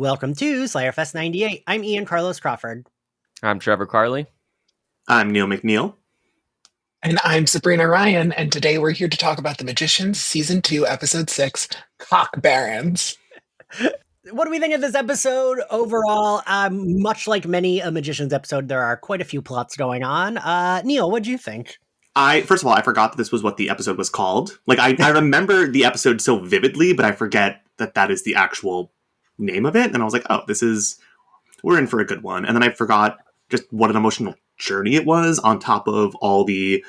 Welcome to Slayerfest 98. I'm Ian Carlos Crawford. I'm Trevor Carlee. I'm Neil McNeil. And I'm Sabrina Ryan, and today we're here to talk about The Magicians, Season 2, Episode 6, Cock Barrens. What do we think of this episode overall? Much like many a Magicians episode, there are quite a few plots going on. Neil, what do you think? First of all, I forgot that this was what the episode was called. Like, I remember the episode so vividly, but I forget that is the actual name of it. And I was like, oh, we're in for a good one. And then I forgot just what an emotional journey it was on top of all the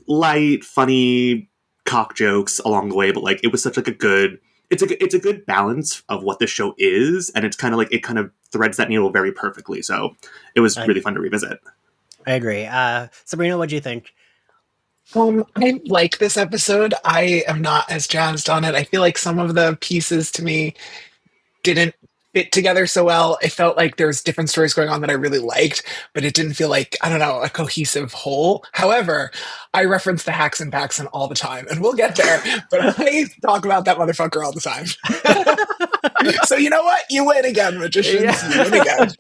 light, funny cock jokes along the way. But like, it was such like it's a good balance of what this show is. And it's kind of like, it kind of threads that needle very perfectly. So it was really fun to revisit. I agree. Sabrina, what do you think? I like this episode. I am not as jazzed on it. I feel like some of the pieces to me didn't fit together so well. It felt like there's different stories going on that I really liked, but it didn't feel like, I don't know, a cohesive whole. However, I reference the Hacks and Paxson all the time, and we'll get there, but I talk about that motherfucker all the time. So you know what? You win again, Magicians. Yeah. You win again.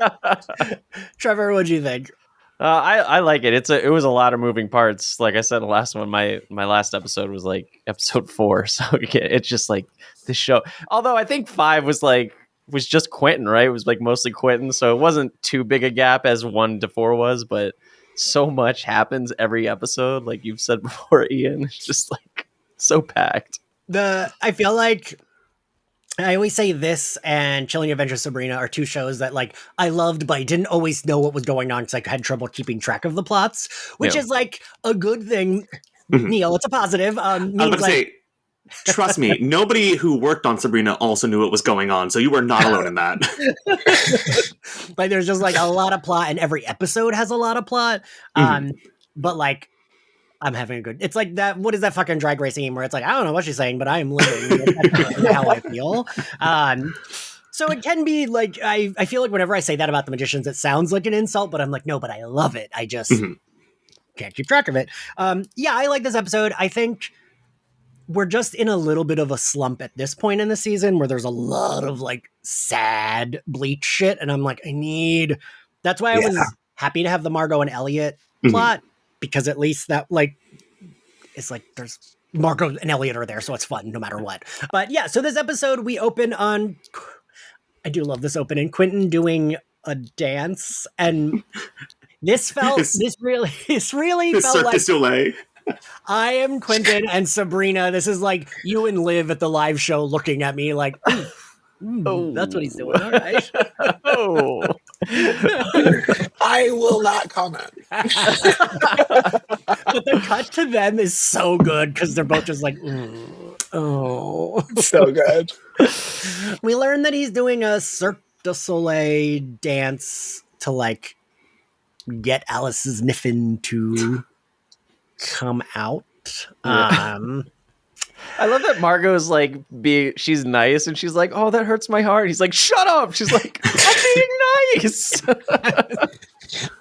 Trevor, what do you think? I like it. It was a lot of moving parts. Like I said, the last one, my last episode was like episode 4. So it's just like this show. Although I think 5 was just Quentin, right? It was like mostly Quentin. So it wasn't too big a gap as 1 to 4 was, but so much happens every episode. Like you've said before, Ian, it's just like so packed. I feel like I always say this and Chilling Adventures Sabrina are two shows that like I loved, but I didn't always know what was going on because I had trouble keeping track of the plots, which is like a good thing. Neil, it's a positive. I was about to say, trust me, nobody who worked on Sabrina also knew what was going on, so you were not alone in that. Like there's just like a lot of plot, and every episode has a lot of plot. But like I'm having a good. It's like that. What is that fucking drag racing game where it's like I don't know what she's saying, but I am living. That's how I feel. So it can be like I feel like whenever I say that about the Magicians, it sounds like an insult, but I'm like no, but I love it. I just can't keep track of it. Yeah, I like this episode. I think we're just in a little bit of a slump at this point in the season where there's a lot of like sad Bleach shit, and I'm like That's why I was happy to have the Margot and Elliot plot. Because at least that like it's like there's Margot and Elliot are there, so it's fun no matter what. But yeah, so this episode we open on. I do love this opening. Quentin doing a dance, and this really felt Cirque like du Soleil. I am Quentin and Sabrina. This is like you and Liv at the live show looking at me like. Oh, that's what he's doing. All right. I will not comment. But the cut to them is so good because they're both just like, oh, so good. We learn that he's doing a Cirque du Soleil dance to like get Alice's Niffin to come out. I love that Margot's like she's nice and she's like, oh, that hurts my heart. He's like, shut up. She's like, I'm being nice.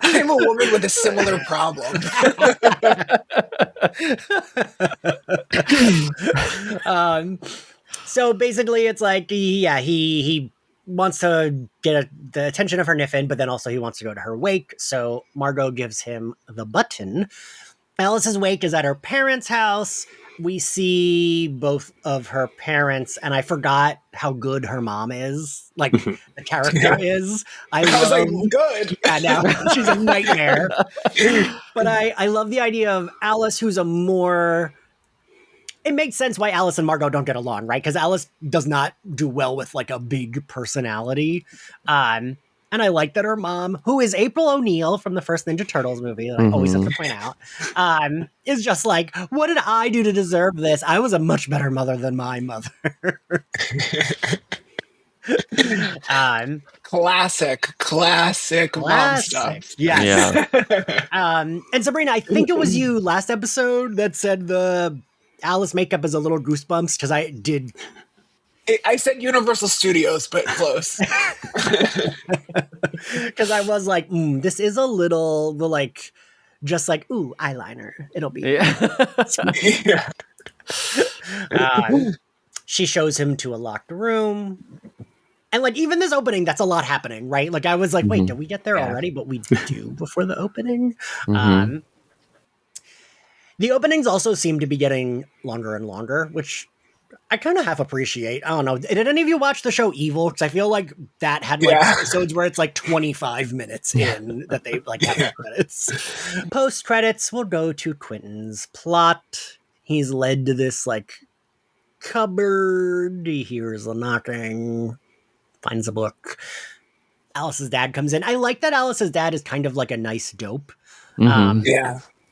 I'm a woman with a similar problem. So basically it's like, he wants to get the attention of her Niffin, but then also he wants to go to her wake. So Margot gives him the button. Alice's wake is at her parents' house. We see both of her parents, and I forgot how good her mom is. Like the character is. I was like, good. Yeah, no, she's a nightmare. But I love the idea of Alice, who's a more. It makes sense why Alice and Margot don't get along, right? Because Alice does not do well with like a big personality. And I like that her mom, who is April O'Neil from the first Ninja Turtles movie, that I always have to point out, is just like, what did I do to deserve this? I was a much better mother than my mother. Classic mom stuff. Yes. Yeah. And Sabrina, I think it was you last episode that said the Alice makeup is a little goosebumps, because I did... I said Universal Studios, but close. Because I was like, this is a little, like, just like, ooh, eyeliner. It'll be. Yeah. She shows him to a locked room. And like even this opening, that's a lot happening, right? Like I was like, wait, did we get there already? But we do before the opening. The openings also seem to be getting longer and longer, which I kind of half appreciate. I don't know. Did any of you watch the show Evil? Because I feel like that had like episodes where it's like 25 minutes in that they like have credits. Post credits, we'll go to Quentin's plot. He's led to this like cupboard. He hears a knocking, finds a book. Alice's dad comes in. I like that Alice's dad is kind of like a nice dope.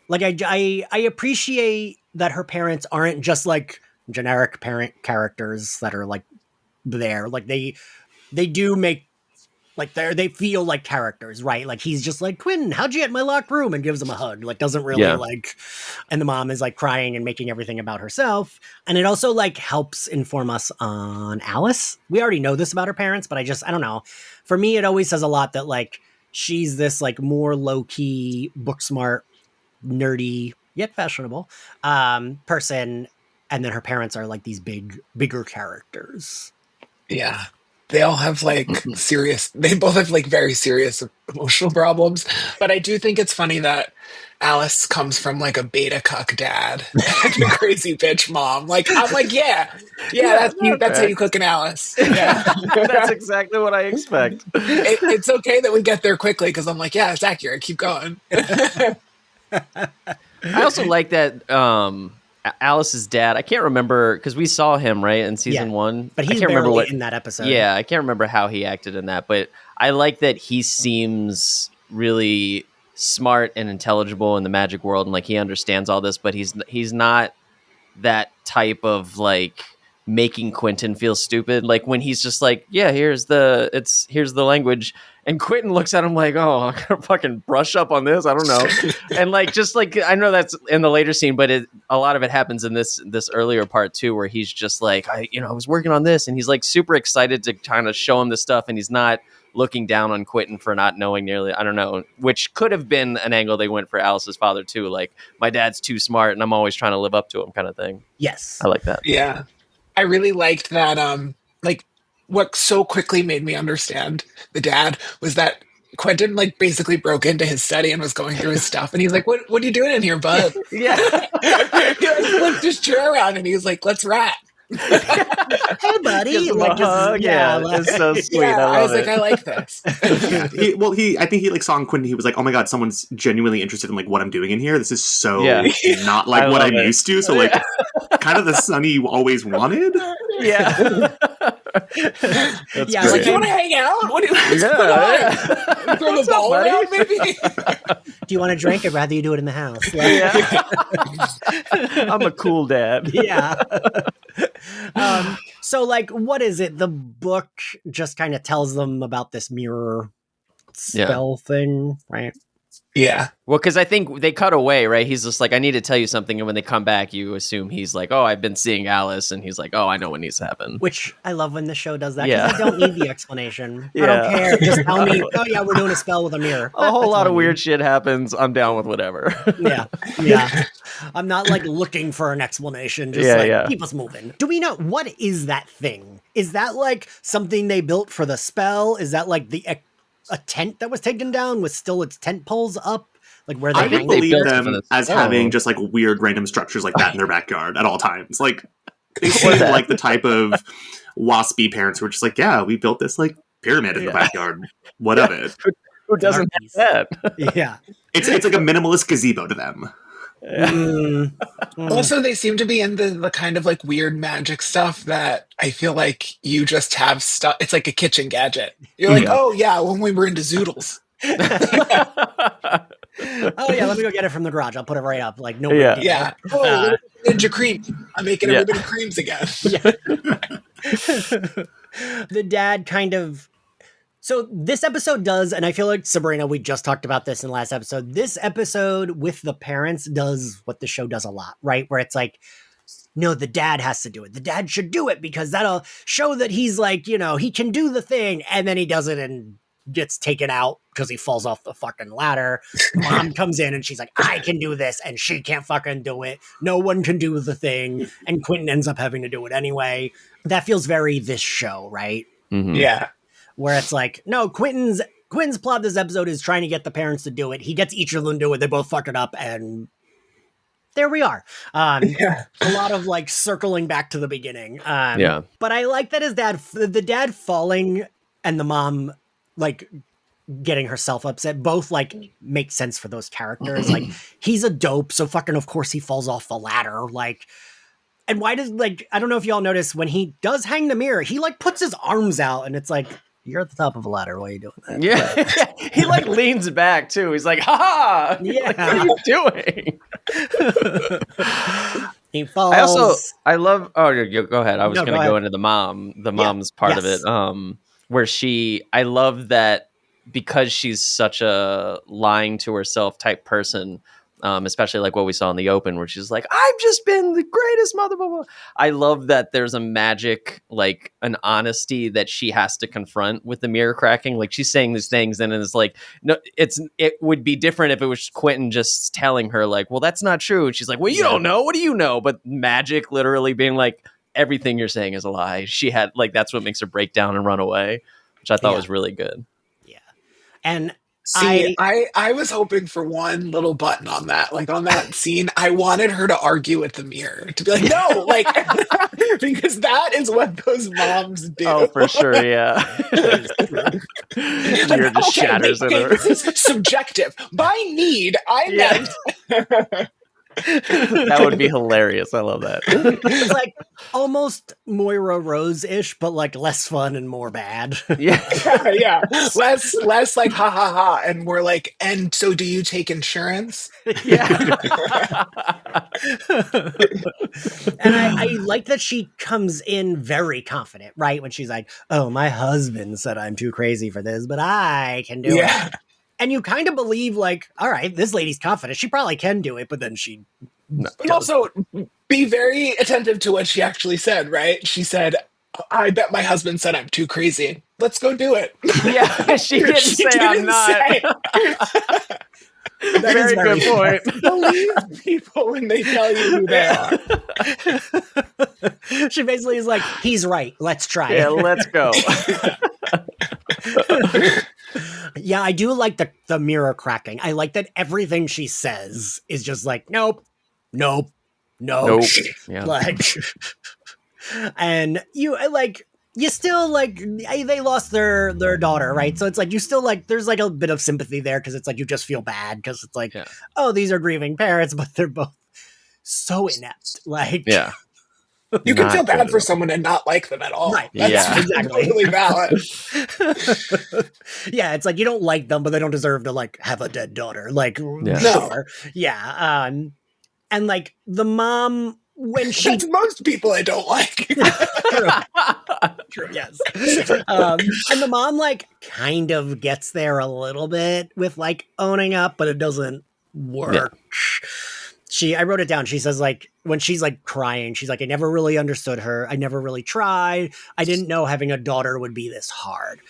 Like I appreciate that her parents aren't just like generic parent characters that are like there. Like they do make like they feel like characters, right? Like he's just like, Quentin, how'd you get in my locked room? And gives him a hug. Like doesn't really like, and the mom is like crying and making everything about herself. And it also like helps inform us on Alice. We already know this about her parents, but I don't know. For me, it always says a lot that like she's this like more low key, book smart, nerdy yet fashionable person, and then her parents are like these bigger characters. Yeah, they all have like they both have like very serious emotional problems, but I do think it's funny that Alice comes from like a beta cuck dad and a crazy bitch mom. Like I'm like, that's how you cook an Alice. That's exactly what I expect. It's okay that we get there quickly because I'm like, it's accurate, keep going. I also like that Alice's dad, I can't remember because we saw him right in season 1, but he's barely in that episode. Yeah, I can't remember how he acted in that, but I like that he seems really smart and intelligible in the magic world, and like he understands all this, but he's not that type of like making Quentin feel stupid. Like when he's just like, here's the language, and Quentin looks at him like, oh, I'm gonna fucking brush up on this. I don't know. And like, just like, I know that's in the later scene, but a lot of it happens in this earlier part too, where he's just like, I was working on this, and he's like super excited to kind of show him the stuff, and he's not looking down on Quentin for not knowing nearly, I don't know, which could have been an angle they went for Alice's father too. Like, my dad's too smart and I'm always trying to live up to him kind of thing. Yes. I like that. Yeah. I really liked that, like, what so quickly made me understand the dad was that Quentin, like, basically broke into his study and was going through his stuff. And he's like, what are you doing in here, bud? He like flipped his chair around and he's like, let's rat. Hey, buddy. Like, it's so sweet. I was like, I like this. I think he like saw in Quentin, he was like, oh my god, someone's genuinely interested in like what I'm doing in here. This is so not like what I'm used to. So like kind of the son he always wanted. Yeah. Like, you want to hang out? What do you throw the ball around, maybe? Do you want a drink? I'd rather you do it in the house. I'm a cool dad. So like, what is it? The book just kind of tells them about this mirror spell thing, right? Yeah. Well, because I think they cut away, right? He's just like, I need to tell you something. And when they come back, you assume he's like, oh, I've been seeing Alice. And he's like, oh, I know what needs to happen. Which I love when the show does that. Because I don't need the explanation. I don't care. Just tell me, oh yeah, we're doing a spell with a mirror. A whole lot of weird shit happens. I'm down with whatever. Yeah. I'm not like looking for an explanation. Just keep us moving. Do we know, what is that thing? Is that like something they built for the spell? Is that like a tent that was taken down with still its tent poles up? Like where I don't believe them as having just like weird random structures like that in their backyard at all times. Like they seem like the type of waspy parents who are just like, yeah, we built this like pyramid in the backyard. What of it? Who doesn't have that? Yeah. It's like a minimalist gazebo to them. Also, they seem to be in the kind of like weird magic stuff that I feel like you just have stuff. It's like a kitchen gadget. You're like, oh yeah, when we were into zoodles. Oh yeah, let me go get it from the garage. I'll put it right up. Like no big deal. Yeah. Oh, Ninja cream. I'm making everybody creams again. The dad kind of. So this episode does, and I feel like, Sabrina, we just talked about this in the last episode. This episode with the parents does what the show does a lot, right? Where it's like, no, the dad has to do it. The dad should do it because that'll show that he's like, he can do the thing. And then he does it and gets taken out because he falls off the fucking ladder. Mom comes in and she's like, I can do this. And she can't fucking do it. No one can do the thing. And Quentin ends up having to do it anyway. That feels very this show, right? Yeah. Where it's like, no, Quentin's plot this episode is trying to get the parents to do it. He gets each of them to do it. They both fuck it up, and there we are. Yeah. A lot of like circling back to the beginning. Yeah. But I like that the dad falling and the mom like getting herself upset both like make sense for those characters. Like he's a dope, so fucking of course he falls off the ladder. Like, and why does like, I don't know if y'all notice when he does hang the mirror, he like puts his arms out and it's like, you're at the top of a ladder. Why are you doing that? Yeah. He like leans back too. He's like, ha ha. Yeah. Like, what are you doing? He falls. I love, you go ahead. I was No, going to go go into the mom's part of it. Yes. Where I love that because she's such a lying to herself type person, especially like what we saw in the open where she's like, I've just been the greatest mother, blah, blah. I love that there's a magic, like an honesty that she has to confront with the mirror cracking. Like she's saying these things and it's like, no, it would be different if it was Quentin just telling her like, well, that's not true. And she's like, well, you don't know. What do you know? But magic literally being like, everything you're saying is a lie. She had like, that's what makes her break down and run away, which I thought was really good. Yeah. And see, I was hoping for one little button on that. Like on that scene, I wanted her to argue with the mirror to be like, no, like because that is what those moms do. Oh, for sure, yeah. Mirror just shatters in her. This is subjective. By need, I meant. That would be hilarious. I love that. It's like almost Moira Rose-ish, but like less fun and more bad. Yeah. Less like ha ha ha. And we're like, and so do you take insurance? Yeah. And I like that she comes in very confident, right? When she's like, oh, my husband said I'm too crazy for this, but I can do it. And you kind of believe, like, all right, this lady's confident. She probably can do it, but then she... But also, be very attentive to what she actually said, right? She said, I bet my husband said I'm too crazy. Let's go do it. Yeah, she didn't say I'm not. Very good point. Believe people when they tell you who they are. She basically is like, he's right. Let's try. Yeah, let's go. Yeah, I do like the mirror cracking. I like that everything she says is just like, nope. Yeah. Like, and you still like, they lost their daughter, right? So it's like, you still like, there's like a bit of sympathy there because it's like, you just feel bad because it's like, oh, these are grieving parents, but they're both so inept. Like, yeah. You can feel bad for someone and not like them at all. Right. That's exactly. totally valid. Yeah, it's like you don't like them, but they don't deserve to like have a dead daughter. Like, no. Yeah. And like the mom when she That's most people I don't like. True, yes. And the mom like kind of gets there a little bit with like owning up, but it doesn't work. Yeah. I wrote it down. She says like when she's like crying, she's like, I never really understood her. I never really tried. I didn't know having a daughter would be this hard,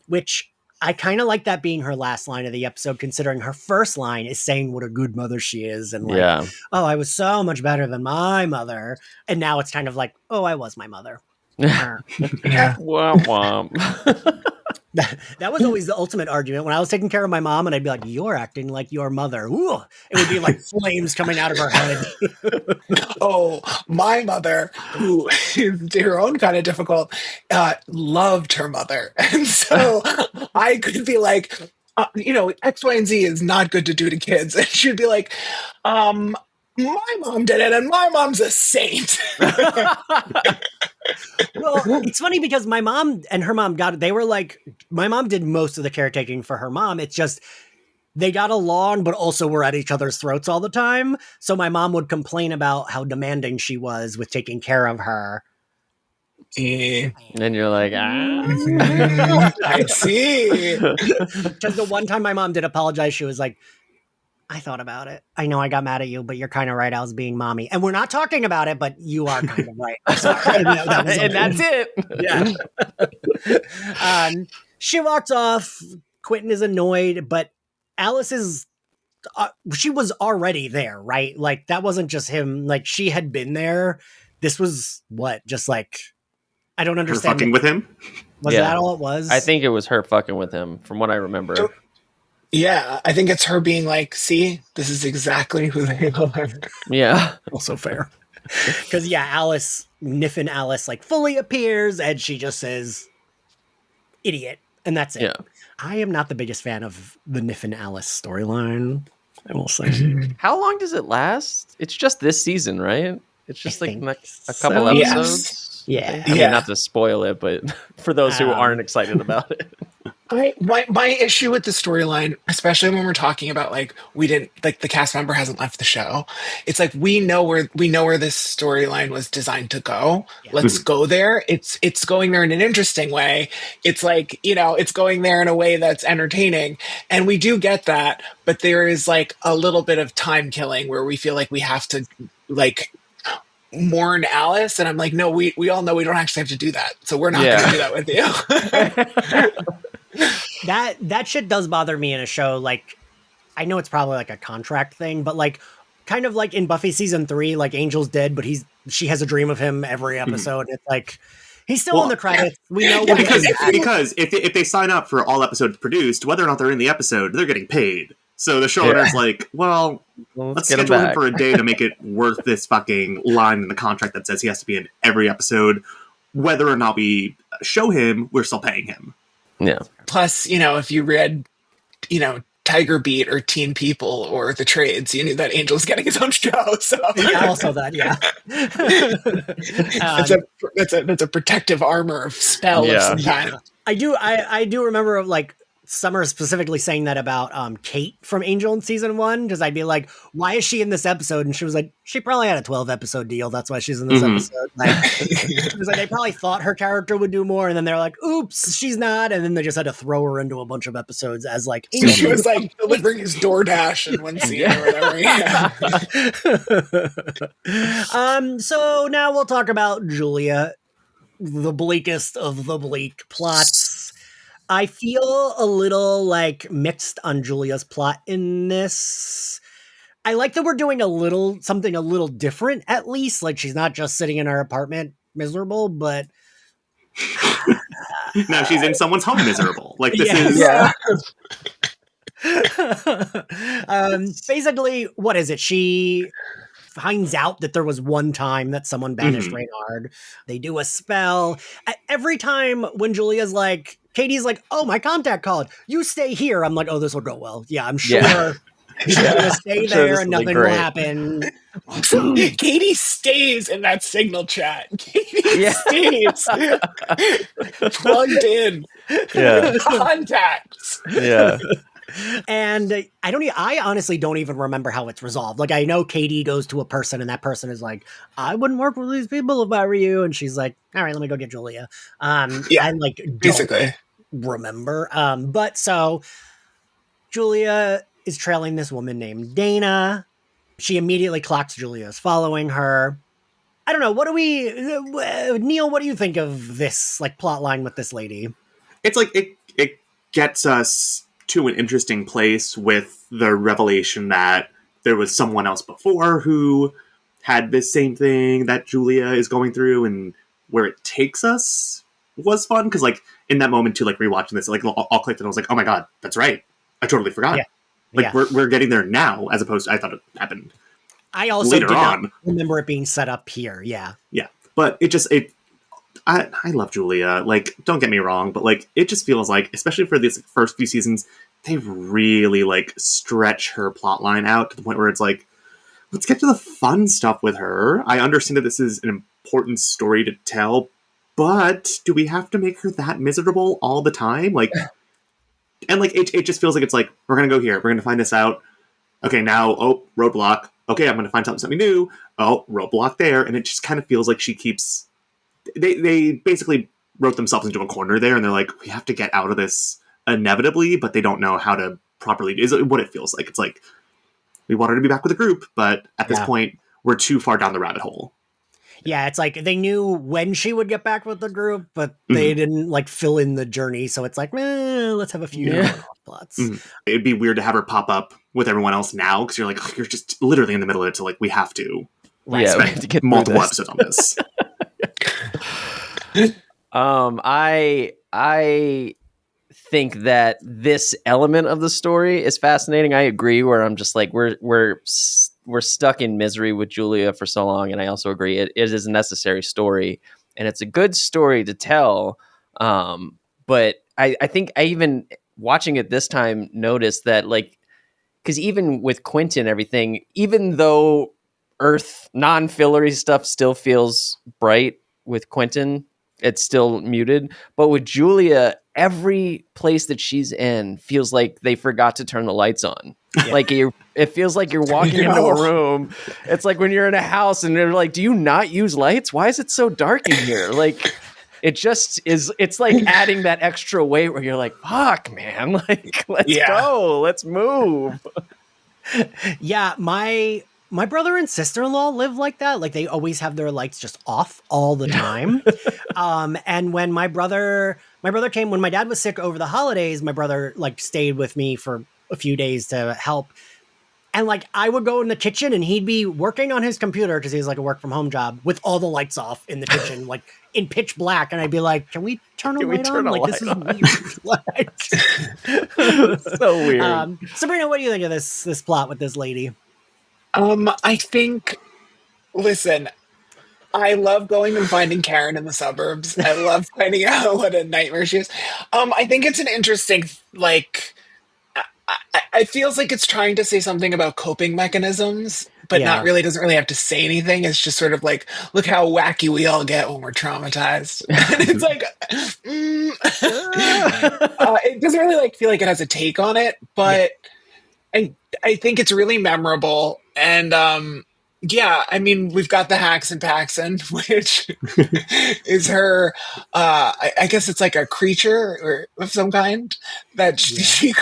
which I kind of like that being her last line of the episode, considering her first line is saying what a good mother she is. And like, oh, I was so much better than my mother. And now it's kind of like, oh, I was my mother. Yeah. Womp womp. That was always the ultimate argument when I was taking care of my mom and I'd be like, you're acting like your mother. Ooh, it would be like flames coming out of her head. Oh, my mother, who is her own kind of difficult, loved her mother. And so I could be like, X, Y, and Z is not good to do to kids. And she'd be like, my mom did it and my mom's a saint. Well, it's funny because my mom and her mom my mom did most of the caretaking for her mom. It's just they got along, but also were at each other's throats all the time. So my mom would complain about how demanding she was with taking care of her. And you're like, I see. Because the one time my mom did apologize, she was like, I thought about it. I know I got mad at you, but you're kind of right. I was being mommy. And we're not talking about it, but you are kind of right. I'm sorry. And that's it. Yeah. She walks off. Quentin is annoyed, but Alice is... she was already there, right? Like, that wasn't just him. Like, she had been there. This was what? Just like... I don't understand. Her fucking with him? Was that all it was? I think it was her fucking with him, from what I remember. Yeah, I think it's her being like, see, this is exactly who they are. Yeah. Also fair. Because, Niffin Alice, like, fully appears, and she just says, idiot. And that's it. Yeah. I am not the biggest fan of the Niffin Alice storyline, I will say. How long does it last? It's just this season, right? It's just I like think a couple so. episodes. Yeah. I mean, not to spoil it, but for those who aren't excited about it. My issue with the storyline, especially when we're talking about like the cast member hasn't left the show. It's like we know where this storyline was designed to go. Yeah. Let's go there. It's going there in an interesting way. It's like, it's going there in a way that's entertaining. And we do get that, but there is like a little bit of time killing where we feel like we have to like mourn Alice, and I'm like, no, we all know we don't actually have to do that. So we're not going to do that with you. That shit does bother me in a show. Like, I know it's probably like a contract thing, but like, kind of like in Buffy season 3, like Angel's dead, but she has a dream of him every episode. And it's like, he's still in the credits. We know what because if they sign up for all episodes produced, whether or not they're in the episode, they're getting paid. So the showrunner's like, well, let's schedule him for a day to make it worth this fucking line in the contract that says he has to be in every episode. Whether or not we show him, we're still paying him. Yeah. Plus, if you read, Tiger Beat or Teen People or The Trades, you knew that Angel's getting his own show. So also that, that's a protective armor of spell of some kind. I do remember like Summer specifically saying that about Kate from Angel in season 1, because I'd be like, why is she in this episode? And she was like, she probably had a 12 episode deal, that's why she's in this episode. Like, it was like they probably thought her character would do more, and then they're like, oops, she's not, and then they just had to throw her into a bunch of episodes as like Angel. She was like delivering his DoorDash in one scene or whatever. So now we'll talk about Julia, the bleakest of the bleak plots. I feel a little like mixed on Julia's plot in this. I like that we're doing something a little different, at least. Like, she's not just sitting in her apartment miserable, but no, she's in someone's home miserable. Like, this is basically, what is it? She finds out that there was one time that someone banished Reynard. They do a spell. Every time when Julia's like, Katie's like, oh, my contact called. You stay here. I'm like, oh, this will go well. Yeah, I'm sure she's going to stay there and nothing will happen. Katie stays in that signal chat. Katie stays. Plugged in. Yeah. Contacts. Yeah. And I honestly don't even remember how it's resolved. Like, I know Katie goes to a person and that person is like, I wouldn't work with these people if I were you. And she's like, all right, let me go get Julia. I like basically remember. But so Julia is trailing this woman named Dana. She immediately clocks Julia is following her. I don't know. Neil, what do you think of this like plot line with this lady? It's like, it gets us to an interesting place with the revelation that there was someone else before who had this same thing that Julia is going through, and where it takes us was fun. Because like in that moment too, like rewatching this, like all clicked and I was like, oh my God, that's right. I totally forgot. Yeah. We're getting there now, as opposed to, I thought it happened. I also later did not on remember it being set up here. Yeah. Yeah. But I love Julia. Like, don't get me wrong, but like, it just feels like, especially for these first few seasons, they really like stretch her plot line out to the point where it's like, let's get to the fun stuff with her. I understand that this is an important story to tell, but do we have to make her that miserable all the time? Like, and like, it just feels like it's like, we're going to go here. We're going to find this out. Okay, now, roadblock. Okay, I'm going to find something new. Oh, roadblock there. And it just kind of feels like she keeps... They basically wrote themselves into a corner there, and they're like, we have to get out of this inevitably, but they don't know how to properly... Is what it feels like. It's like, we want her to be back with the group, but at this point, we're too far down the rabbit hole. Yeah, it's like they knew when she would get back with the group, but they didn't like fill in the journey. So it's like, let's have a few plots. It'd be weird to have her pop up with everyone else now, because you're like, you're just literally in the middle of it. So like, we have to we have to get multiple episodes on this. I I think that this element of the story is fascinating. I agree. Where I'm just like we're stuck in misery with Julia for so long, and I also agree it is a necessary story, and it's a good story to tell. But I think I even watching it this time noticed that like because even with Quentin and everything, even though Earth non-fillery stuff still feels bright with Quentin, it's still muted. But with Julia, every place that she's in feels like they forgot to turn the lights on. Yeah. Like it feels like you're walking into a room. It's like when you're in a house and they're like, "Do you not use lights? Why is it so dark in here?" Like it just is. It's like adding that extra weight where you're like, "Fuck, man! Like let's go, let's move." Yeah, my brother and sister-in-law live like that. Like they always have their lights just off all the time. And when my brother came when my dad was sick over the holidays, my brother like stayed with me for a few days to help. And like I would go in the kitchen and he'd be working on his computer because he has like a work from home job with all the lights off in the kitchen, like in pitch black. And I'd be like, "Can we turn a light on? Like this is weird." So weird. Sabrina, what do you think of this plot with this lady? I think. Listen, I love going and finding Karen in the suburbs. I love finding out what a nightmare she is. I think it's an interesting like. It feels like it's trying to say something about coping mechanisms, but not really. Doesn't really have to say anything. It's just sort of like, look how wacky we all get when we're traumatized. And it's like, it doesn't really like feel like it has a take on it, but I think it's really memorable. And yeah, I mean, we've got the Hacks and Paxson, which is her. I guess it's like a creature or of some kind that she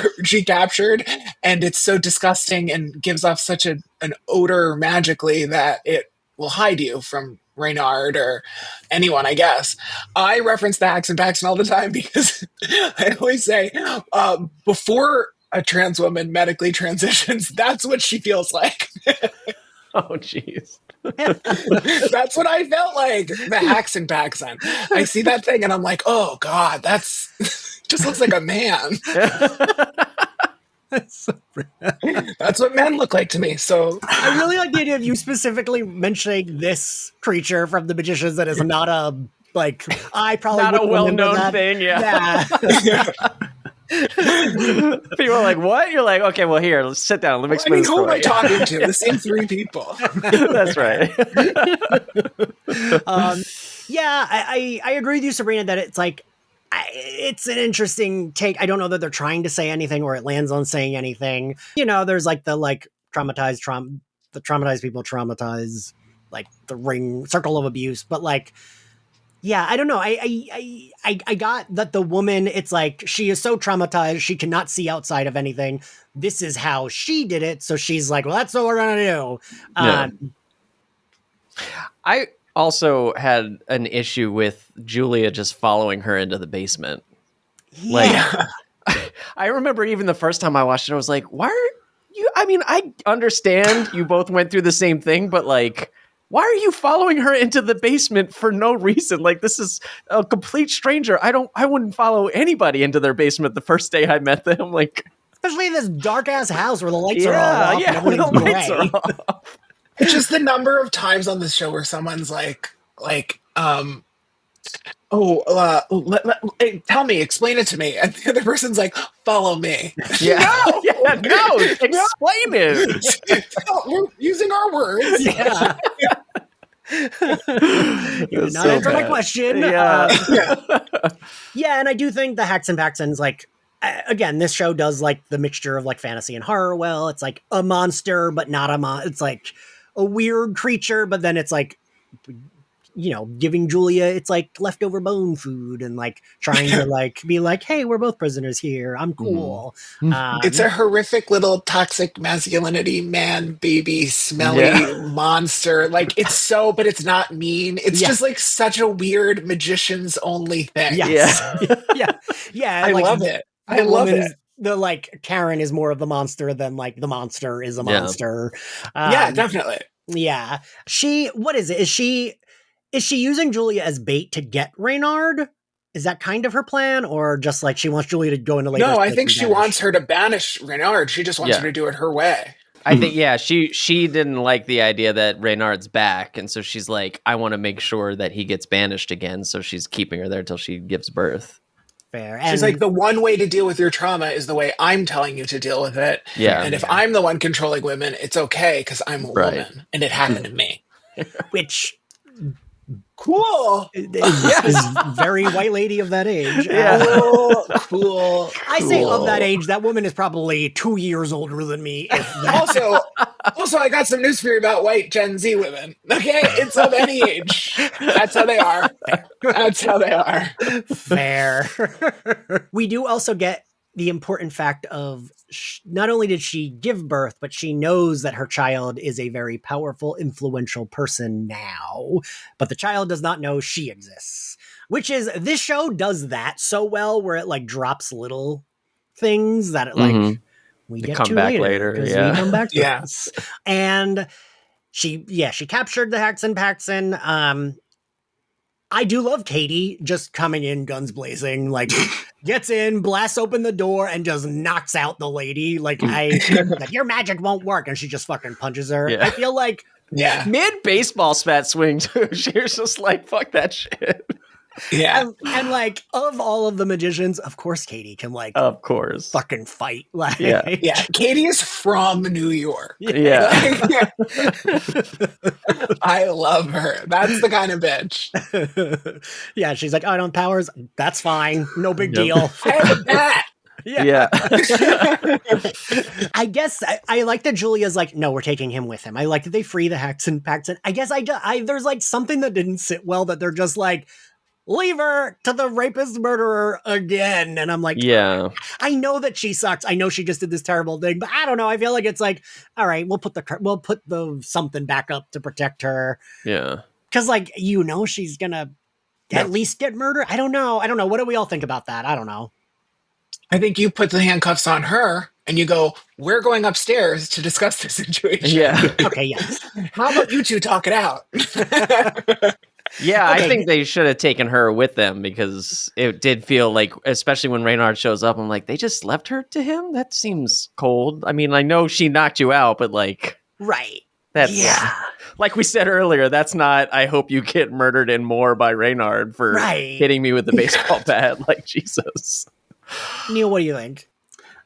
captured, and it's so disgusting and gives off such an odor magically that it will hide you from Reynard or anyone. I guess I reference the Hacks and Paxson all the time because I always say before a trans woman medically transitions, that's what she feels like. Oh, jeez. That's what I felt like. The Hacks and Paxson. I see that thing and I'm like, oh God, that's just looks like a man. That's what men look like to me. So I really like the idea of you specifically mentioning this creature from The Magicians that is not a like I probably not a well-known thing. Yeah. People are like, "What?" You're like, "Okay, well, here, let's sit down. Let me explain." Who am I talking to? The same three people. That's right. Yeah, I agree with you, Sabrina, that it's like it's an interesting take. I don't know that they're trying to say anything or it lands on saying anything. You know, there's like the like the traumatized people traumatize like the ring circle of abuse, but like. Yeah, I don't know. I got that the woman, it's like she is so traumatized, she cannot see outside of anything. This is how she did it. So she's like, well, that's what we're going to do. Yeah. I also had an issue with Julia just following her into the basement. Yeah. Like, I remember even the first time I watched it, I was like, why are you? I mean, I understand you both went through the same thing, but like, why are you following her into the basement for no reason? Like, this is a complete stranger. I wouldn't follow anybody into their basement the first day I met them. Like, especially in this dark ass house where the lights are all off. Yeah, and the lights are off. It's just the number of times on this show where someone's like, tell me, explain it to me. And the other person's like, follow me. Yeah. No, explain it. We're using our words. Yeah. You did not answer my question. Yeah. Yeah, and I do think the Hacks and Paxson's like, again, this show does like the mixture of like fantasy and horror well. It's like a monster, but not a monster. It's like a weird creature, but then it's like, you know, giving Julia, it's like leftover bone food and like trying to like be like, hey, we're both prisoners here. I'm cool. It's a horrific little toxic masculinity, man, baby, smelly monster. Like it's so, but it's not mean. It's just like such a weird magician's only thing. Yes. Yeah. I like, love it. I love it. The like Karen is more of the monster than like the monster is a monster. Yeah, definitely. Yeah. What is it? Is she using Julia as bait to get Reynard? is that kind of her plan, or just like she wants Julia to go into labor? No, so I they think can she banish? wants her to banish Reynard. She just wants Yeah. her to do it her way. I think, yeah, she didn't like the idea that Reynard's back, and so she's like, I want to make sure that he gets banished again, so she's keeping her there till she gives birth. Fair. She's like, the one way to deal with your trauma is the way I'm telling you to deal with it. Yeah. And if I'm the one controlling women, it's okay because I'm a Right. woman and it happened to me. which Cool. is very white lady of that age. Yeah. Cool. I say of that age, that woman is probably 2 years older than me. If that. Also, I got some news for you about white Gen Z women. Okay, it's of any age. That's how they are. That's how they are. Fair. We do also get the important fact of not only did she give birth, but she knows that her child is a very powerful, influential person now, but the child does not know she exists, which is, this show does that so well where it like drops little things that it, like we get come to back later. Yeah. we come back to Yeah. this. And she captured the Paxton. I do love Katie just coming in guns blazing, like gets in, blasts open the door, and just knocks out the lady. Like, like, your magic won't work, and she just fucking punches her. Yeah. I feel like Mid baseball spat swing too. She was just like, fuck that shit. Yeah. and like, of all of the magicians, of course Katie can like Of course. fucking fight. Like, Yeah. Katie is from New York. Yeah. I love her. That's the kind of bitch. Yeah, she's like, oh, I don't have powers. That's fine. No big Yep. deal. I have a bat. Yeah. I guess I like that Julia's like, no, we're taking him with him. I like that they free the Paxton. I guess there's like something that didn't sit well, that they're just like, leave her to the rapist murderer again. And I'm like, Yeah. I know that she sucks. I know she just did this terrible thing, but I don't know. I feel like it's like, all right, we'll put the something back up to protect her. Yeah. Cause like, she's gonna at least get murdered. I don't know. What do we all think about that? I don't know. I think you put the handcuffs on her and you go, we're going upstairs to discuss the situation. Yeah. Okay, yes. How about you two talk it out? Yeah, Okay. I think they should have taken her with them, because it did feel like, especially when Reynard shows up, I'm like, they just left her to him? That seems cold. I mean, I know she knocked you out, but like, Right. that's, Yeah. like we said earlier, that's not, I hope you get murdered and more by Reynard for Right. hitting me with the baseball bat. Like, Jesus. Neil, what do you think?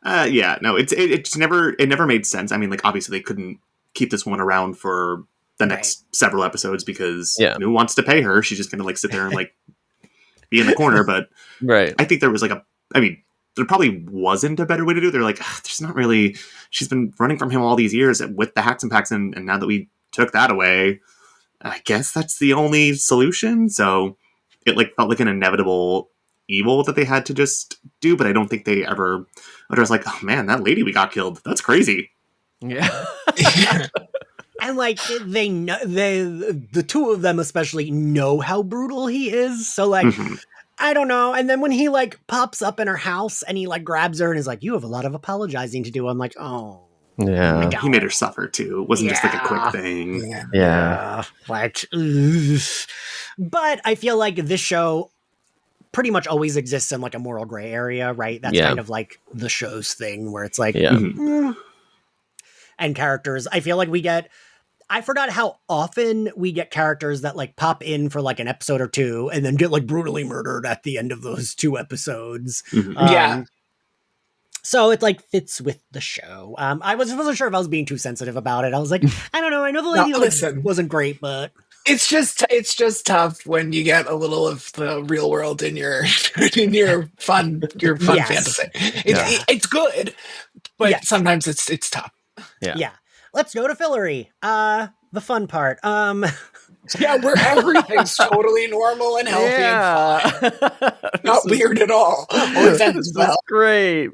Yeah, no, it never made sense. I mean, like, obviously they couldn't keep this woman around for the next several episodes because who wants to pay her? She's just gonna like sit there and like be in the corner. But Right. I think there was like there probably wasn't a better way to do it. They're like, there's not really. She's been running from him all these years with the Hacks and Packs, and now that we took that away, I guess that's the only solution. So it like felt like an inevitable evil that they had to just do. But I don't think they ever. I was like, oh man, that lady we got killed. That's crazy. Yeah. And like, they know, the two of them especially know how brutal he is. So like, I don't know. And then when he like pops up in her house and he like grabs her and is like, you have a lot of apologizing to do. I'm like, oh. Yeah. He made her suffer too. It wasn't just like a quick thing. Yeah. Like, ugh. But I feel like this show pretty much always exists in like a moral gray area, right? That's kind of like the show's thing where it's like, and characters, I feel like I forgot how often we get characters that like pop in for like an episode or two and then get like brutally murdered at the end of those 2 episodes. So it like fits with the show. I wasn't sure if I was being too sensitive about it. I was like, I don't know. I know the lady wasn't great, but it's just tough when you get a little of the real world in your fun fantasy. It's good, but sometimes it's tough. Yeah. Let's go to Fillery. The fun part. Yeah, where everything's totally normal and healthy and fine. Not weird at all. Always ends well. Great.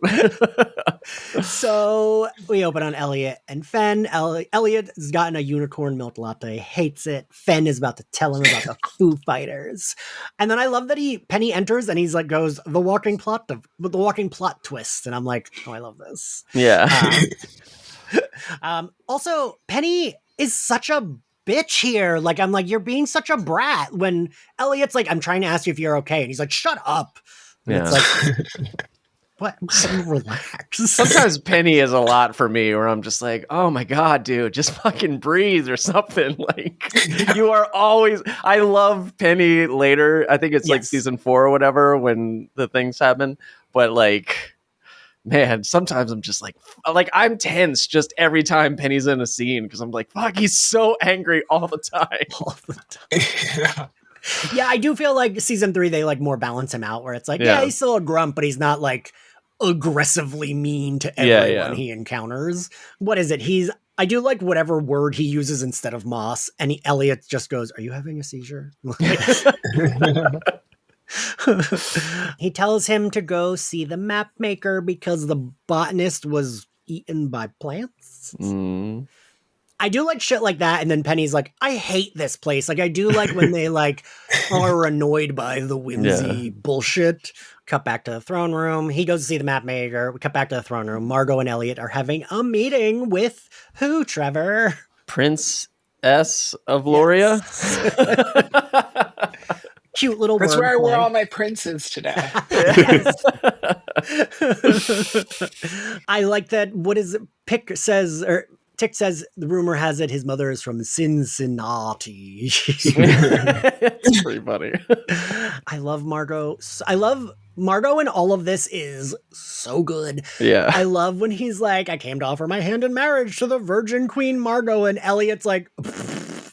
So we open on Elliot and Fen. Elliot has gotten a unicorn milk latte, hates it. Fen is about to tell him about the Foo Fighters. And then I love that Penny enters and he's like, goes, the walking plot twist. And I'm like, oh, I love this. Yeah. Also, Penny is such a bitch here. Like, I'm like, you're being such a brat. When Elliot's like, I'm trying to ask you if you're okay. And he's like, shut up. And it's like, what? Relax. Sometimes Penny is a lot for me, where I'm just like, oh my God, dude, just fucking breathe or something. Like, you are always, I love Penny later. I think it's like season 4 or whatever when the things happen. But like, man, sometimes I'm just like I'm tense just every time Penny's in a scene because I'm like, fuck, he's so angry all the time. All the time. Yeah, I do feel like season 3, they like more balance him out where it's like, yeah, he's still a grump, but he's not like aggressively mean to everyone he encounters. What is it? I do like whatever word he uses instead of Moss, and Elliot just goes, are you having a seizure? He tells him to go see the map maker because the botanist was eaten by plants. I do like shit like that, and then Penny's like, I hate this place. Like, I do like when they like are annoyed by the whimsy bullshit. Cut back to the throne room. He goes to see the map maker. We cut back to the throne room. Margot and Elliot are having a meeting with who, Trevor? Prince S of Loria. Cute little That's word where I play. wore all my princes today. I like that. What is it? Tick says the rumor has it his mother is from Cincinnati. It's pretty funny. I love Margot. I love Margot, and all of this is so good. Yeah. I love when he's like, I came to offer my hand in marriage to the Virgin Queen Margot, and Elliot's like,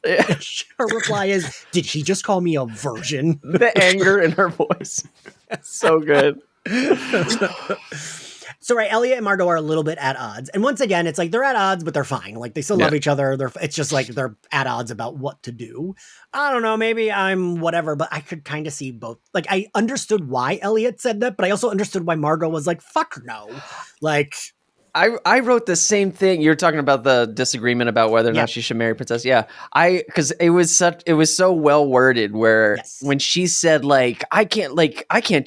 her reply is, did he just call me a virgin? The anger in her voice. So good. So right, Elliot and Margot are a little bit at odds. And once again, it's like they're at odds, but they're fine. Like they still love each other. It's just like they're at odds about what to do. I don't know, maybe I'm whatever, but I could kind of see both. Like I understood why Elliot said that, but I also understood why Margot was like, fuck no. Like I wrote the same thing. You're talking about the disagreement about whether or not she should marry Princess. Yeah. Because it was so well worded where when she said like, I can't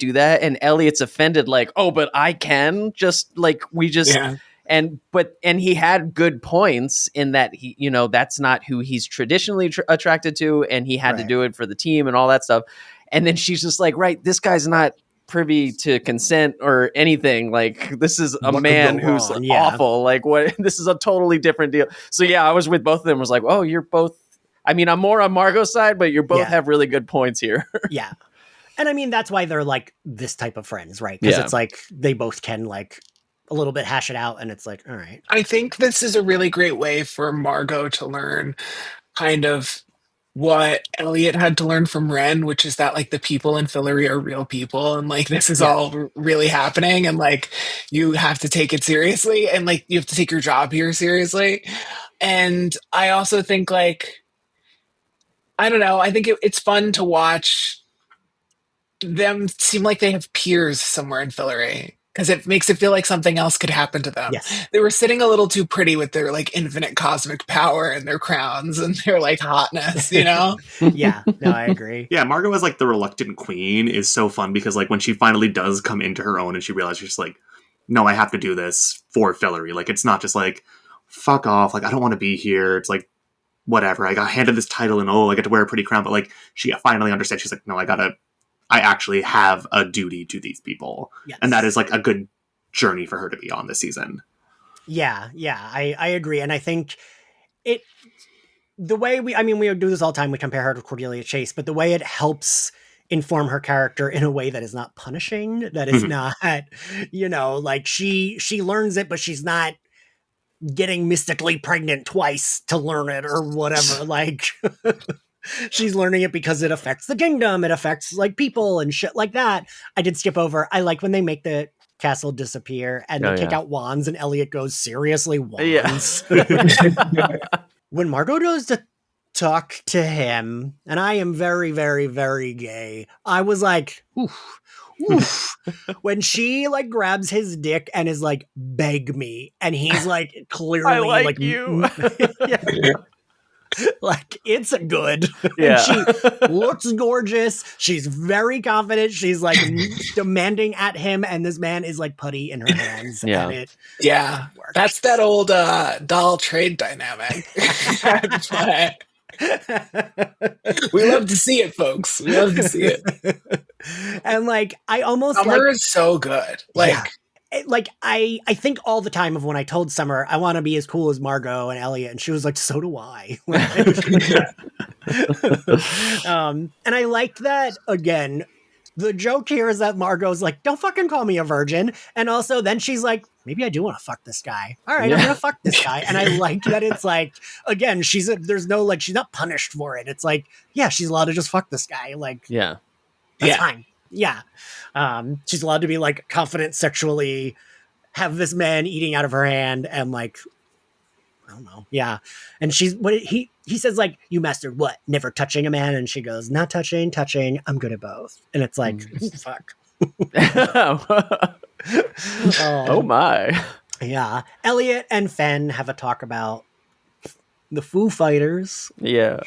do that. And Elliot's offended, like, oh, but I can just like, we just, and he had good points in that he, that's not who he's traditionally attracted to. And he had to do it for the team and all that stuff. And then she's just like, right, this guy's not privy to consent or anything. Like this is a man who's awful. Like what? This is a totally different deal. So yeah, I was with both of them. I was like, oh, you're both. I mean, I'm more on Margot's side, but you both have really good points here. Yeah, and I mean that's why they're like this type of friends, right? Because it's like they both can like a little bit hash it out, and it's like, all right. I think this is a really great way for Margot to learn kind of what Elliot had to learn from Ren, which is that like the people in Fillory are real people and like this is all really happening and like you have to take it seriously and like you have to take your job here seriously. And I also think like, I don't know, I think it's fun to watch them seem like they have peers somewhere in Fillory. Because it makes it feel like something else could happen to them. Yes. They were sitting a little too pretty with their like infinite cosmic power and their crowns and their like hotness, Yeah, no, I agree. Yeah, Margot as like the reluctant queen is so fun because like when she finally does come into her own and she realizes she's like, no, I have to do this for Fillory. Like it's not just like, fuck off, like I don't want to be here. It's like, whatever, I got handed this title and I get to wear a pretty crown, but like she finally understands. She's like, no, I actually have a duty to these people. Yes. And that is like a good journey for her to be on this season. Yeah, I agree. And I think the way we do this all the time, we compare her to Cordelia Chase, but the way it helps inform her character in a way that is not punishing, that is not, like she learns it, but she's not getting mystically pregnant twice to learn it or whatever. Like she's learning it because it affects the kingdom. It affects like people and shit like that. I did skip over. I like when they make the castle disappear and they kick out wands and Elliot goes, seriously, wands? Yeah. When Margot goes to talk to him, and I am very, very, very gay, I was like, oof. When she like grabs his dick and is like, beg me. And he's like, clearly I like you. Like it's a good. Yeah. And she looks gorgeous. She's very confident. She's like demanding at him, and this man is like putty in her hands. Yeah, and that's that old doll trade dynamic. We love to see it, folks. We love to see it. And like, I almost Summer is so good. yeah. Like I think all the time of when I told Summer I want to be as cool as Margot and Elliot, and she was like, so do I. And I liked that again. The joke here is that Margot's like, don't fucking call me a virgin. And also then she's like, maybe I do want to fuck this guy. All right, I'm going to fuck this guy. And I like that it's like, again, there's no, like, she's not punished for it. It's like, yeah, she's allowed to just fuck this guy. Like, Yeah. that's fine. Yeah. She's allowed to be like confident sexually, have this man eating out of her hand, and like, I don't know. Yeah. And he says like, you mastered what? Never touching a man. And she goes, not touching. I'm good at both. And it's like, fuck. Oh my. Yeah. Elliot and Fenn have a talk about the Foo Fighters. Yeah.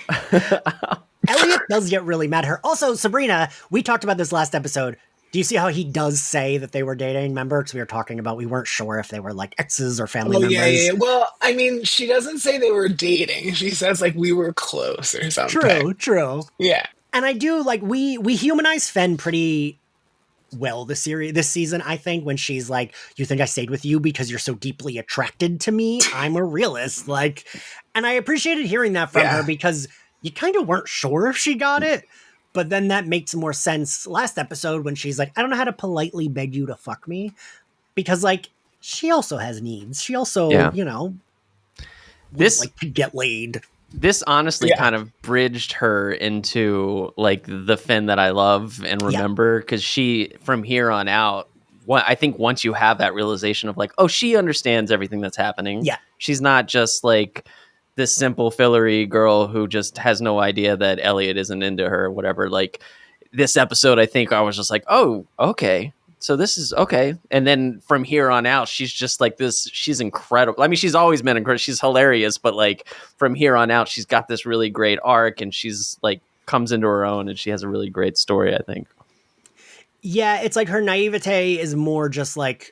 Elliot does get really mad at her. Also, Sabrina, we talked about this last episode. Do you see how he does say that they were dating? Remember? Because we were talking about, we weren't sure if they were like exes or family members. Yeah. Well, I mean, she doesn't say they were dating. She says like we were close or something. True. Yeah. And I do like, we humanize Fenn pretty well this season, I think, when she's like, you think I stayed with you because you're so deeply attracted to me? I'm a realist. Like, and I appreciated hearing that from her, because you kind of weren't sure if she got it. But then that makes more sense last episode when she's like, I don't know how to politely beg you to fuck me. Because, like, she also has needs. She also, you know, would like to get laid. This honestly kind of bridged her into, like, the Fenn that I love and remember. Because she, from here on out, I think once you have that realization of, like, oh, she understands everything that's happening. Yeah. She's not just, like, this simple fillery girl who just has no idea that Elliot isn't into her or whatever. Like, this episode, I think I was just like, oh, okay, so this is okay. And then from here on out, she's just like this. She's incredible. I mean, she's always been incredible. She's hilarious, but like from here on out, she's got this really great arc, and she's like comes into her own, and she has a really great story, I think. Yeah, it's like her naivete is more just like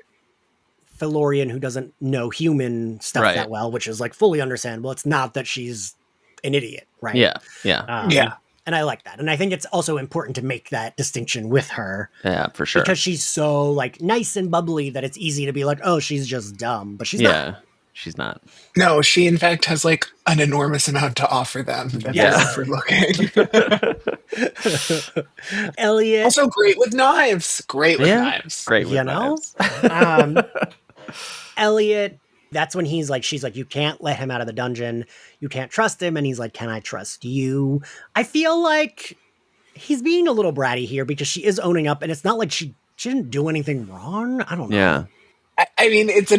Felurian who doesn't know human stuff that well, which is like fully understandable. It's not that she's an idiot, right? Yeah. And I like that. And I think it's also important to make that distinction with her. Yeah, for sure. Because she's so like nice and bubbly that it's easy to be like, oh, she's just dumb. But she's not. She's not. No, she in fact has like an enormous amount to offer them that they're overlooking. Elliot. Also great with knives. Great with knives. Great with knives. Elliot, that's when she's like, you can't let him out of the dungeon. You can't trust him. And he's like, can I trust you? I feel like he's being a little bratty here because she is owning up, and it's not like she didn't do anything wrong. I don't know. Yeah. I mean, it's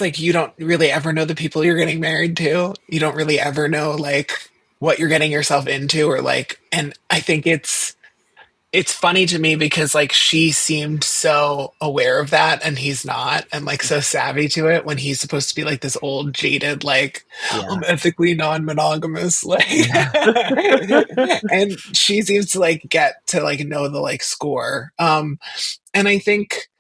like you don't really ever know the people you're getting married to. You don't really ever know like what you're getting yourself into, or like, and I think it's funny to me because like she seemed so aware of that and he's not, and like so savvy to it when he's supposed to be like this old jaded, like I'm ethically non-monogamous, like and she seems to like get to like know the like score. And I think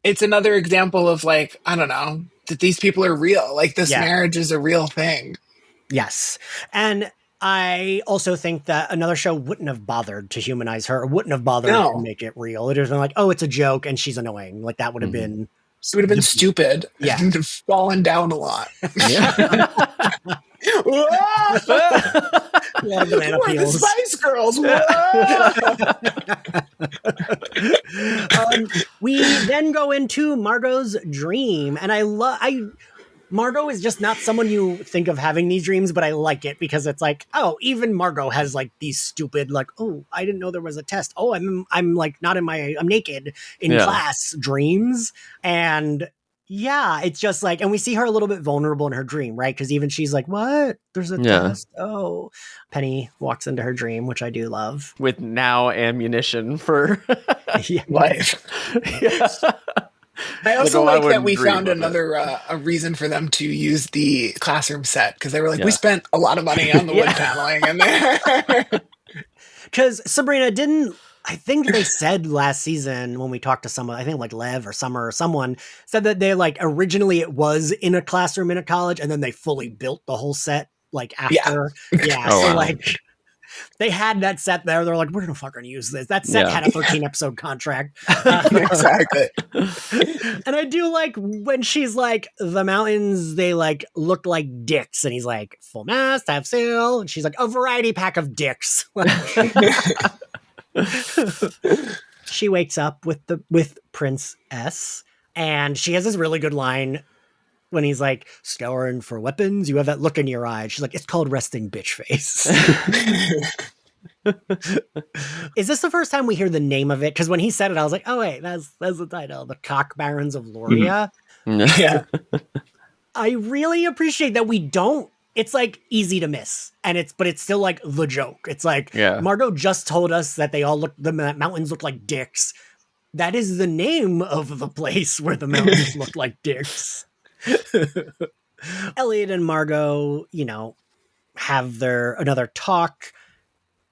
it's another example of like, I don't know, that these people are real. Like this marriage is a real thing. Yes. And I also think that another show wouldn't have bothered to humanize her, or wouldn't have bothered to make it real. It would have been like, oh, it's a joke and she's annoying. Like that would have been... It would have been stupid. Yeah. And fallen down a lot. Banana We're the Spice Girls. We then go into Margot's dream, and Margot is just not someone you think of having these dreams, but I like it because it's like, oh, even Margot has like these stupid, like, oh, I didn't know there was a test. Oh, I'm like not I'm naked in class dreams. And yeah, it's just like, and we see her a little bit vulnerable in her dream, right? Because even she's like, what? There's a test. Oh, Penny walks into her dream, which I do love. With now ammunition for life. I also like that we found another a reason for them to use the classroom set, because they were like, we spent a lot of money on the wood paneling in there. Because Sabrina I think they said last season when we talked to someone, I think like Lev or Summer or someone said that they like originally it was in a classroom in a college, and then they fully built the whole set like after. Yeah. Oh, So wow. like they had that set there. They're like, we're gonna fucking use this. That set had a 13 episode contract. Exactly. And I do like when she's like, the mountains, they like look like dicks, and he's like, full mast, have sail, and she's like, a variety pack of dicks. She wakes up with Prince S, and she has this really good line when he's like, scouring for weapons, you have that look in your eye. She's like, it's called resting bitch face. Is this the first time we hear the name of it? Because when he said it, I was like, oh wait, that's the title, the Cock Barrens of Loria. Yeah. I really appreciate that we don't. It's like easy to miss, but it's still like the joke. It's like Margot just told us that the mountains look like dicks. That is the name of the place where the mountains look like dicks. Elliot and Margot, have another talk.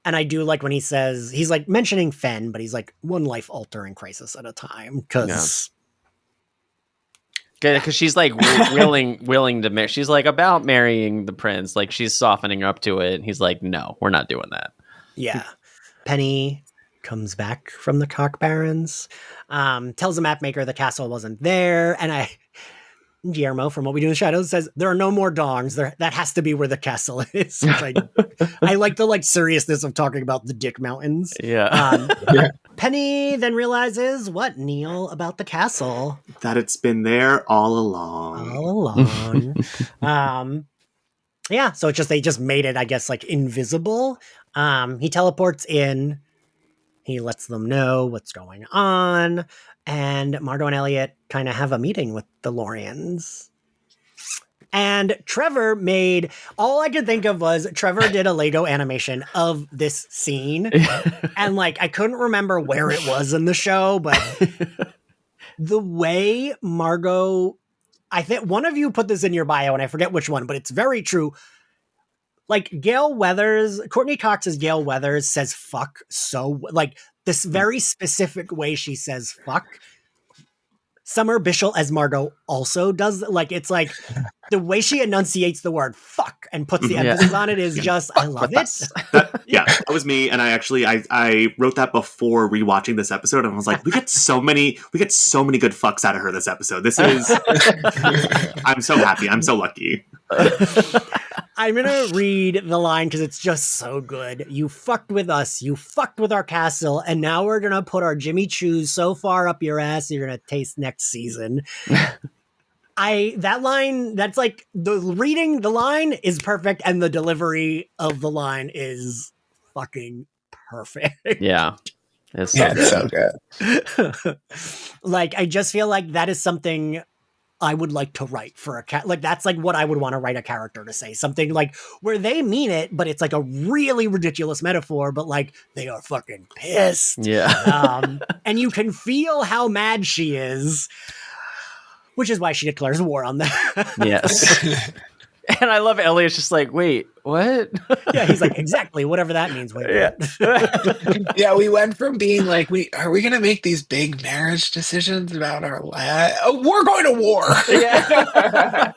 And I do like when he says, he's like mentioning Fen, but he's like one life altering crisis at a time. Because she's like willing to marry. She's like about marrying the prince. Like she's softening up to it. And he's like, no, we're not doing that. Yeah. Penny comes back from the Cock Barrens, tells the map maker the castle wasn't there. And Guillermo from What We Do in the Shadows says there are no more dongs. That has to be where the castle is. I like the seriousness of talking about the Dick Mountains. Yeah. Penny then realizes what, Neil, about the castle? That it's been there all along. Yeah, so they just made it, I guess, invisible. He teleports in. He lets them know what's going on. And Margot and Elliot kind of have a meeting with the Lorians. And Trevor all I could think of was Trevor did a Lego animation of this scene. And I couldn't remember where it was in the show, but the way Margot, I think one of you put this in your bio and I forget which one, but it's very true. Gail Weathers, Courtney Cox's Gail Weathers says fuck so, this very specific way she says fuck. Summer Bishel as Margot also does. It's the way she enunciates the word fuck and puts the emphasis on it is just, I love it. That was me. And I wrote that before rewatching this episode. And I was like, we get so many good fucks out of her this episode. This is, I'm so happy. I'm so lucky. I'm going to read the line because it's just so good. You fucked with us. You fucked with our castle. And now we're going to put our Jimmy Choos so far up your ass, you're going to taste next season. That line, that's reading the line is perfect. And the delivery of the line is fucking perfect. Yeah. It's so good. I just feel like that is something I would like to write for a cat. That's what I would want to write a character to say. Something where they mean it, but it's a really ridiculous metaphor, but they are fucking pissed. Yeah. And you can feel how mad she is, which is why she declares war on them. Yes. And I love Elliot's just wait, what? Yeah, he's exactly, whatever that means. Wait, yeah, we went from being are we going to make these big marriage decisions about our life? Oh, we're going to war. Yeah.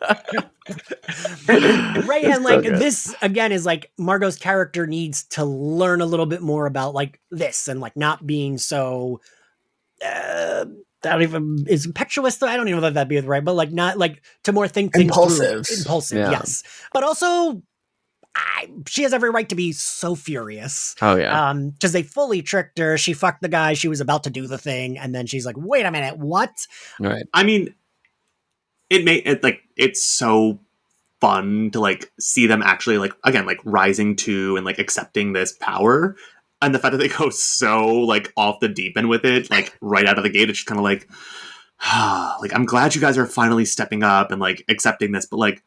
Right. And this again is Margot's character needs to learn a little bit more about this and not being so that even is impetuous. I don't even know if that'd be right, but not to more think things impulsive. Impulsive, yes. But also she has every right to be so furious. Oh yeah. Because they fully tricked her. She fucked the guy. She was about to do the thing, and then she's like, "Wait a minute, what?" Right. I mean, it's so fun to see them actually again rising to and accepting this power, and the fact that they go so off the deep end with it, right out of the gate. It's just kind of I'm glad you guys are finally stepping up and accepting this, but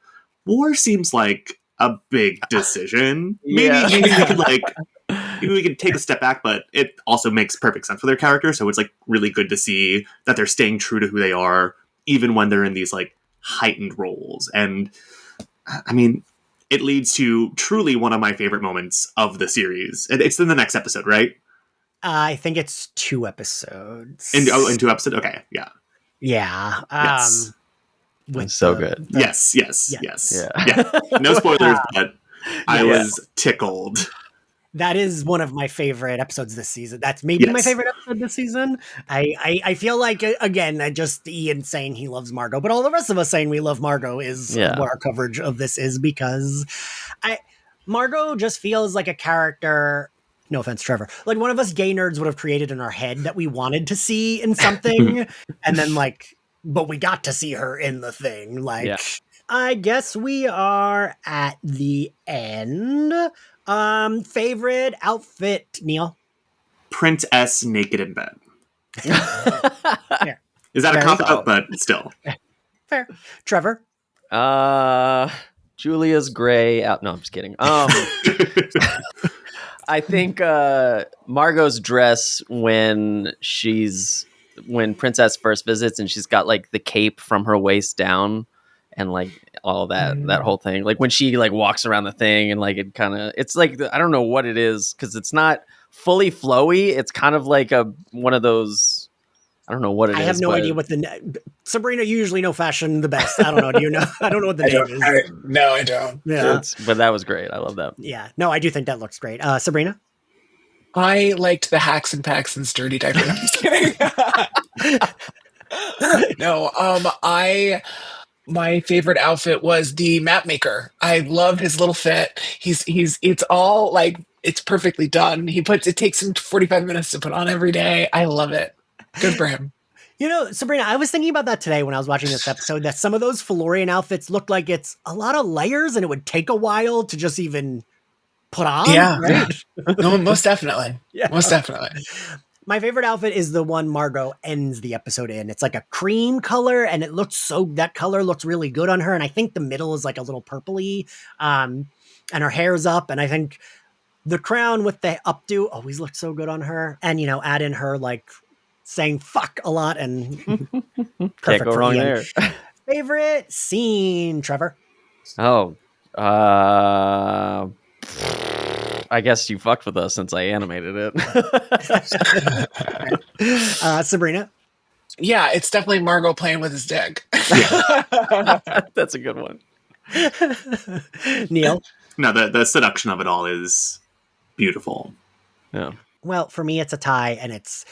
war seems like a big decision. Maybe we could take a step back, but it also makes perfect sense for their character. So it's really good to see that they're staying true to who they are, even when they're in these heightened roles. And I mean, it leads to truly one of my favorite moments of the series. It's in the next episode, right? I think it's 2 episodes. In 2 episodes? Okay, yeah. Yeah. Yes. It's so good. Yes. Yeah. Yeah. No spoilers, but I was tickled. That is one of my favorite episodes this season. That's maybe my favorite episode this season. I feel like, again, just Ian saying he loves Margot, but all the rest of us saying we love Margot is what our coverage of this is, because Margot just feels like a character. No offense, Trevor. Like one of us gay nerds would have created in our head that we wanted to see in something, and then but we got to see her in the thing. I guess we are at the end. Favorite outfit, Neil? Princess naked in bed. Fair. Is that a cop-out? But still. Fair. Trevor? Julia's gray out. No, I'm just kidding. I think Margot's dress when Princess first visits and she's got like the cape from her waist down and like all that whole thing, like when she like walks around the thing and like it's like I don't know what it is because it's not fully flowy. It's kind of like one of those. I don't know what it is. I have no idea what Sabrina, you usually know fashion the best. I don't know. Do you know? I don't know what the name is. No, I don't. Yeah, but that was great. I love that. Yeah, no, I do think that looks great. Sabrina? I liked the Hacks and Packs and Sturdy diaper. I'm just kidding. No, my favorite outfit was the map maker. I love his little fit. It's all like, it's perfectly done. It takes him 45 minutes to put on every day. I love it. Good for him. You know, Sabrina, I was thinking about that today when I was watching this episode, that some of those Felurian outfits look like it's a lot of layers and it would take a while to just even put on. Yeah. Right? No, most definitely. Yeah. Most definitely. My favorite outfit is the one Margot ends the episode in. It's like a cream color and that color looks really good on her. And I think the middle is like a little purpley, and her hair's up. And I think the crown with the updo always looks so good on her. And, add in her like saying fuck a lot and perfect. Can't go wrong there. Favorite scene, Trevor? Oh, I guess you fucked with us since I animated it. Sabrina? Yeah, it's definitely Margot playing with his dick. That's a good one. Neil? No, the seduction of it all is beautiful. Yeah. Well, for me, it's a tie, and it's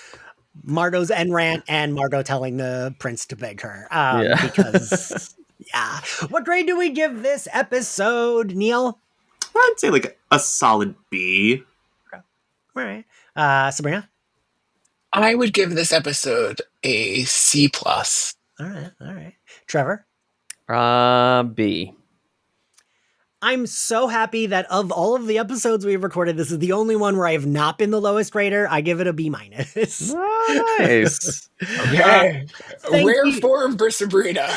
Margot's end rant and Margot telling the prince to beg her. Because, What grade do we give this episode, Neil? I'd say like a solid B. Okay. All right. Sabrina? I would give this episode a C+. All right. Trevor? B. I'm so happy that of all of the episodes we've recorded, this is the only one where I have not been the lowest grader. I give it a B-. Nice. Okay. Rare form for Sabrina.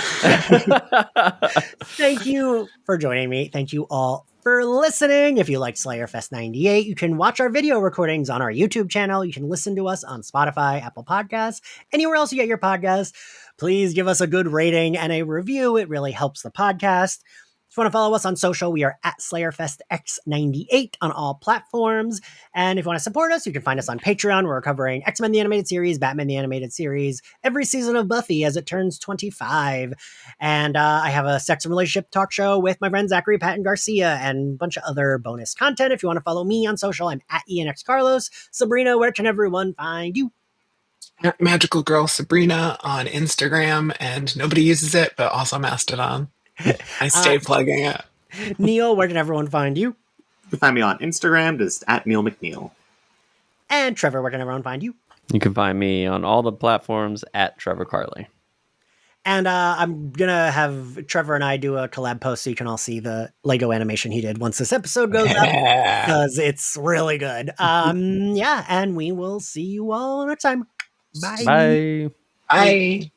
Thank you for joining me. Thank you all for listening. If you like Slayerfest 98, you can watch our video recordings on our YouTube channel. You can listen to us on Spotify, Apple Podcasts, anywhere else you get your podcasts. Please give us a good rating and a review. It really helps the podcast. If you want to follow us on social, we are at SlayerFestX98 on all platforms. And if you want to support us, you can find us on Patreon. We're covering X-Men the Animated Series, Batman the Animated Series, every season of Buffy as it turns 25. And I have a sex and relationship talk show with my friend Zachary Patton Garcia and a bunch of other bonus content. If you want to follow me on social, I'm at ENXCarlos. Sabrina, where can everyone find you? At Magical Girl Sabrina on Instagram, and nobody uses it, but also Mastodon. I stay plugging it. Neil, where can everyone find you? You can find me on Instagram, just at Neil McNeil. And Trevor, where can everyone find you? You can find me on all the platforms at Trevor Carlee. And I'm going to have Trevor and I do a collab post so you can all see the Lego animation he did once this episode goes up, because it's really good. And we will see you all next time. Bye. Bye. Bye.